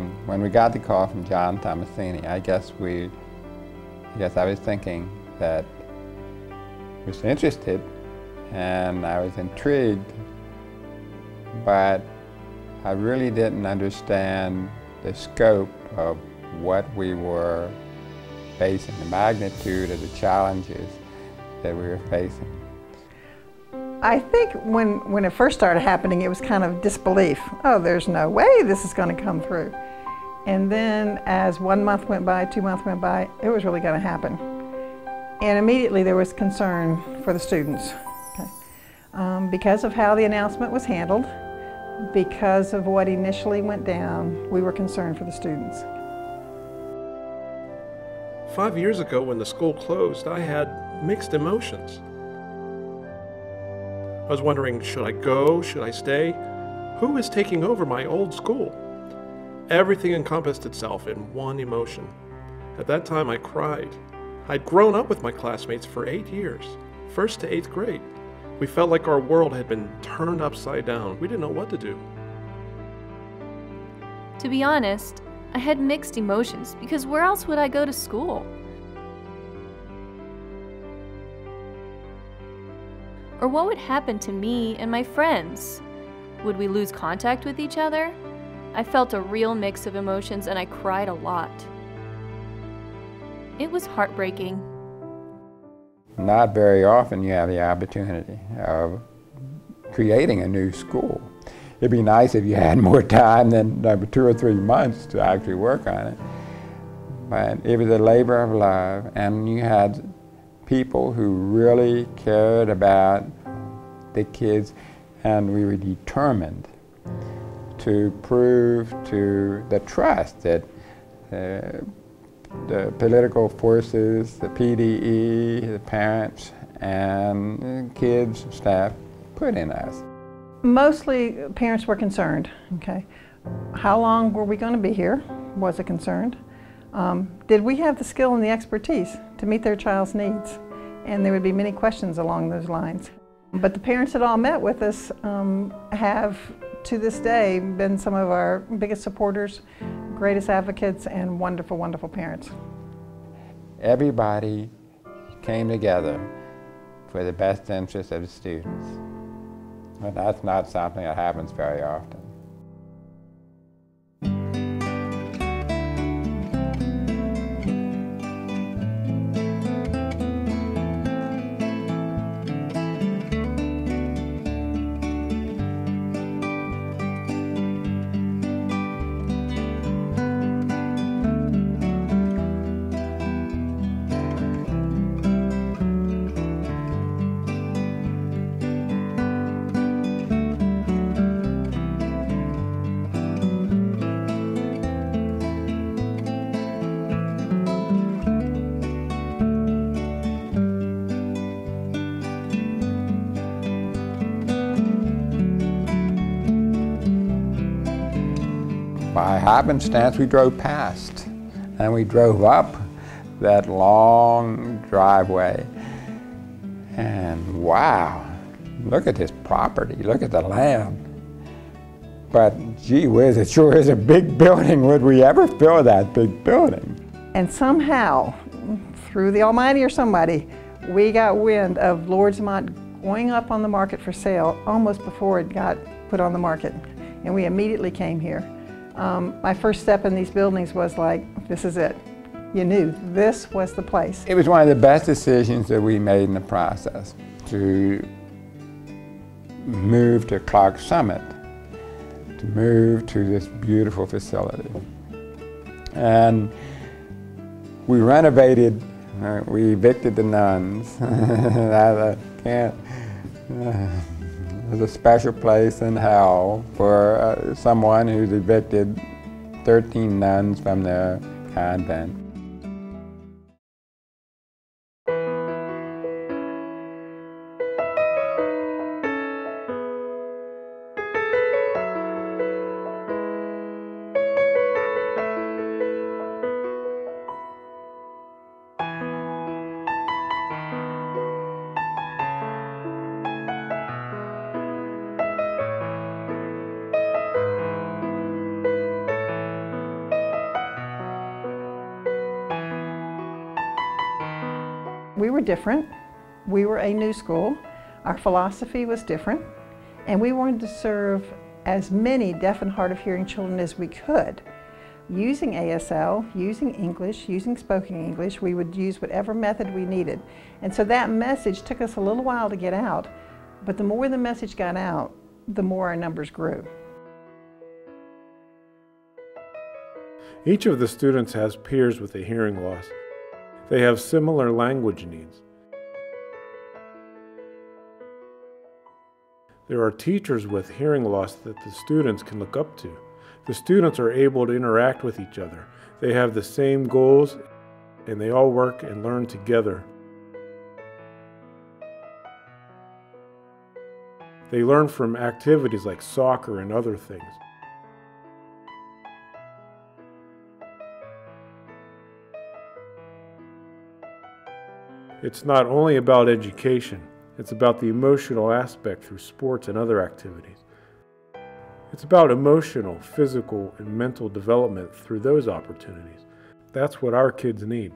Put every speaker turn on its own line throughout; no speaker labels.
And when we got the call from John Tomasini, I guess I was thinking that he was interested and I was intrigued, but I really didn't understand the scope of what we were facing, the magnitude of the challenges that we were facing.
I think when it first started happening, it was kind of disbelief. Oh, there's no way this is going to come through. And then as 1 month went by, 2 months went by, it was really going to happen. And immediately there was concern for the students. Okay. Because of how the announcement was handled, because of what initially went down, we were concerned for the students.
5 years ago when the school closed, I had mixed emotions. I was wondering, should I go? Should I stay? Who is taking over my old school? Everything encompassed itself in one emotion. At that time, I cried. I'd grown up with my classmates for 8 years, 1st to 8th grade. We felt like our world had been turned upside down. We didn't know what to do.
To be honest, I had mixed emotions because where else would I go to school? Or what would happen to me and my friends? Would we lose contact with each other? I felt a real mix of emotions and I cried a lot. It was heartbreaking.
Not very often you have the opportunity of creating a new school. It'd be nice if you had more time than 2 or 3 months to actually work on it. But it was a labor of love, and you had people who really cared about the kids, and we were determined to prove to the trust that the political forces, the PDE, the parents, and the kids, staff put in us.
Mostly parents were concerned, okay? How long were we going to be here was a concern. Did we have the skill and the expertise to meet their child's needs? And there would be many questions along those lines. But the parents that all met with us have, to this day, been some of our biggest supporters, greatest advocates, and wonderful, wonderful parents.
Everybody came together for the best interest of the students. And that's not something that happens very often. By happenstance, we drove past, and we drove up that long driveway, and wow, look at this property, look at the land. But gee whiz, it sure is a big building. Would we ever fill that big building?
And somehow, through the Almighty or somebody, we got wind of Lordsmont going up on the market for sale almost before it got put on the market, and we immediately came here. My first step in these buildings was like, this is it. You knew this was the place.
It was one of the best decisions that we made in the process to move to Clark Summit, to move to this beautiful facility. And we renovated, we evicted the nuns. There's a special place in hell for someone who's evicted 13 nuns from their convent.
different. We were a new school. Our philosophy was different. And we wanted to serve as many deaf and hard of hearing children as we could. Using ASL, using English, using spoken English, we would use whatever method we needed. And so that message took us a little while to get out, but the more the message got out, the more our numbers grew.
Each of the students has peers with a hearing loss. They have similar language needs. There are teachers with hearing loss that the students can look up to. The students are able to interact with each other. They have the same goals, and they all work and learn together. They learn from activities like soccer and other things. It's not only about education, it's about the emotional aspect through sports and other activities. It's about emotional, physical, and mental development through those opportunities. That's what our kids need.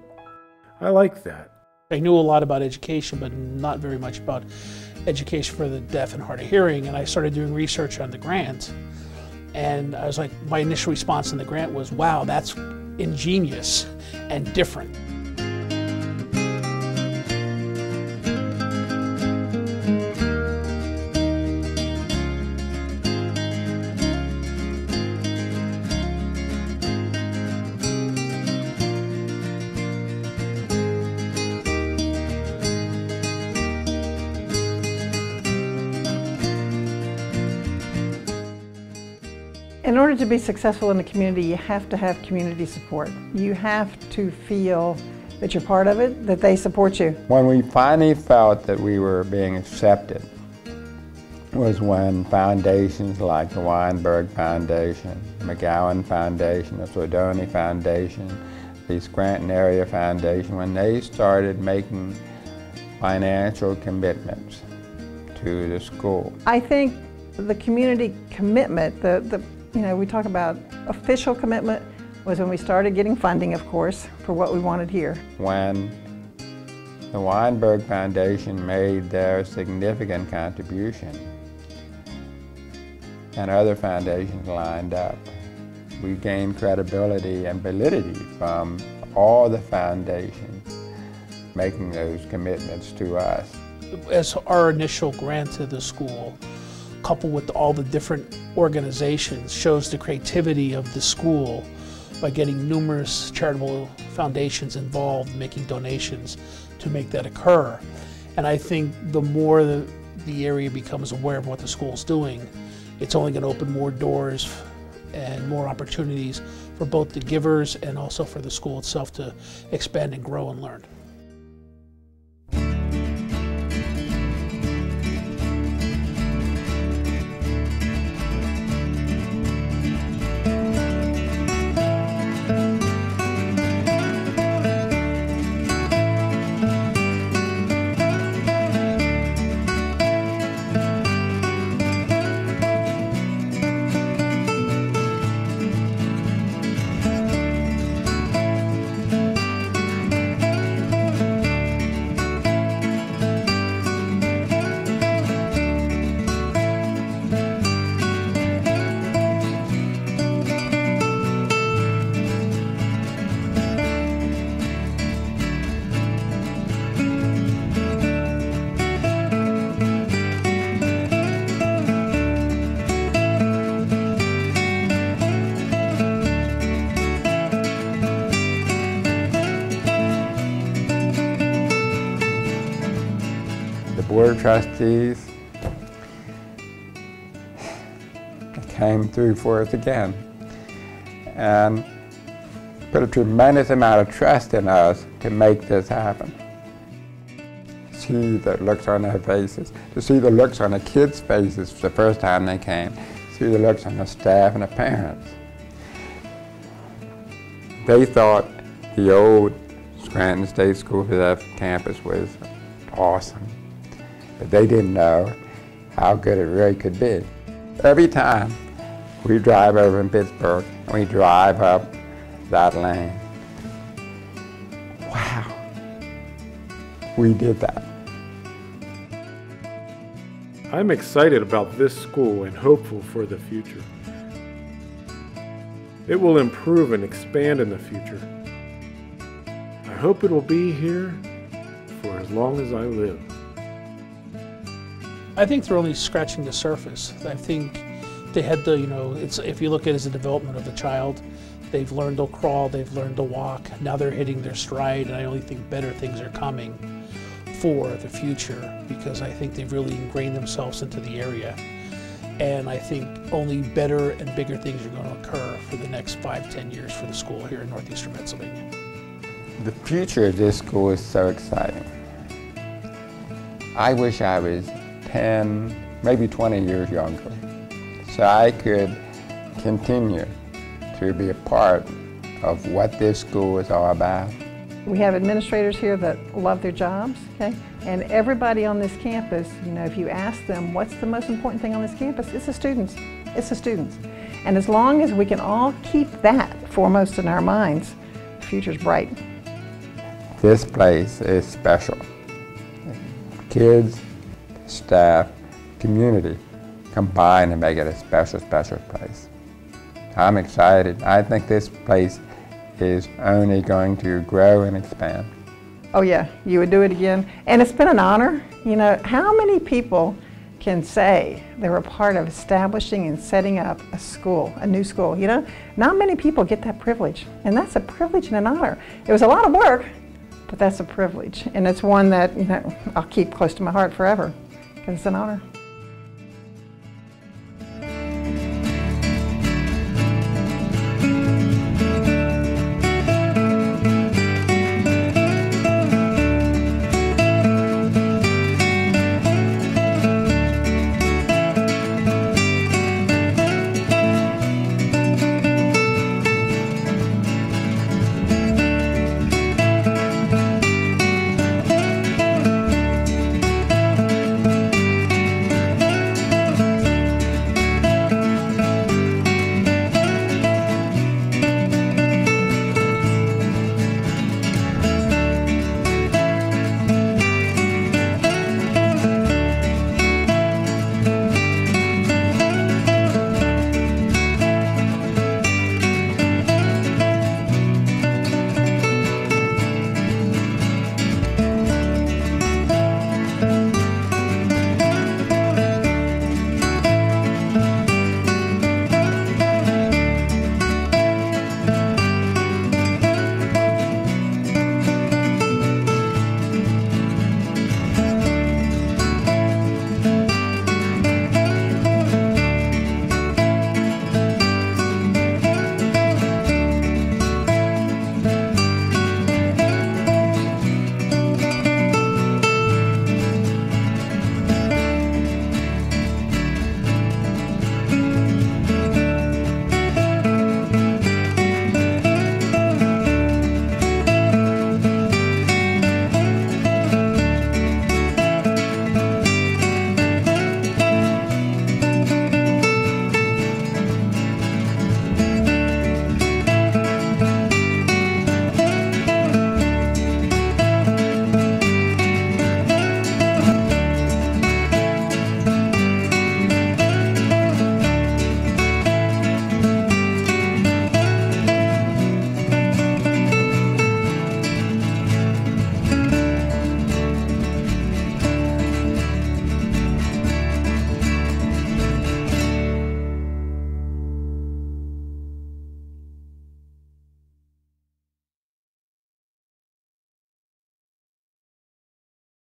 I like that.
I knew a lot about education, but not very much about education for the deaf and hard of hearing, and I started doing research on the grant. And I was like, my initial response in the grant was, wow, that's ingenious and different.
In order to be successful in the community, you have to have community support. You have to feel that you're part of it, that they support you.
When we finally felt that we were being accepted was when foundations like the Weinberg Foundation, McGowan Foundation, the Sordoni Foundation, the Scranton Area Foundation, when they started making financial commitments to the school.
I think the community commitment, we talk about official commitment, was when we started getting funding, of course, for what we wanted here.
When the Weinberg Foundation made their significant contribution and other foundations lined up, we gained credibility and validity from all the foundations making those commitments to us.
As our initial grant to the school, coupled with all the different organizations, shows the creativity of the school by getting numerous charitable foundations involved, making donations to make that occur. And I think the more the area becomes aware of what the school's doing, it's only going to open more doors and more opportunities for both the givers and also for the school itself to expand and grow and learn.
Board of Trustees came through for us again and put a tremendous amount of trust in us to make this happen. See the looks on their faces, to see the looks on the kids' faces the first time they came, see the looks on the staff and the parents. They thought the old Scranton State School for the Deaf campus was awesome. But they didn't know how good it really could be. Every time we drive over in Pittsburgh and we drive up that lane, wow, we did that.
I'm excited about this school and hopeful for the future. It will improve and expand in the future. I hope it will be here for as long as I live.
I think they're only scratching the surface. I think they had the, if you look at it as a development of the child, they've learned to crawl, they've learned to walk, now they're hitting their stride, and I only think better things are coming for the future because I think they've really ingrained themselves into the area. And I think only better and bigger things are going to occur for the next 5-10 years for the school here in northeastern Pennsylvania.
The future of this school is so exciting. I wish I was 10, maybe 20 years younger, so I could continue to be a part of what this school is all about.
We have administrators here that love their jobs, okay? And everybody on this campus, if you ask them what's the most important thing on this campus, it's the students. It's the students. And as long as we can all keep that foremost in our minds, the future's bright.
This place is special. Kids, staff, community combine to make it a special, special place. I'm excited. I think this place is only going to grow and expand.
Oh yeah, you would do it again. And it's been an honor. How many people can say they were a part of establishing and setting up a school, a new school? Not many people get that privilege. And that's a privilege and an honor. It was a lot of work, but that's a privilege. And it's one that, I'll keep close to my heart forever, because it's an honor.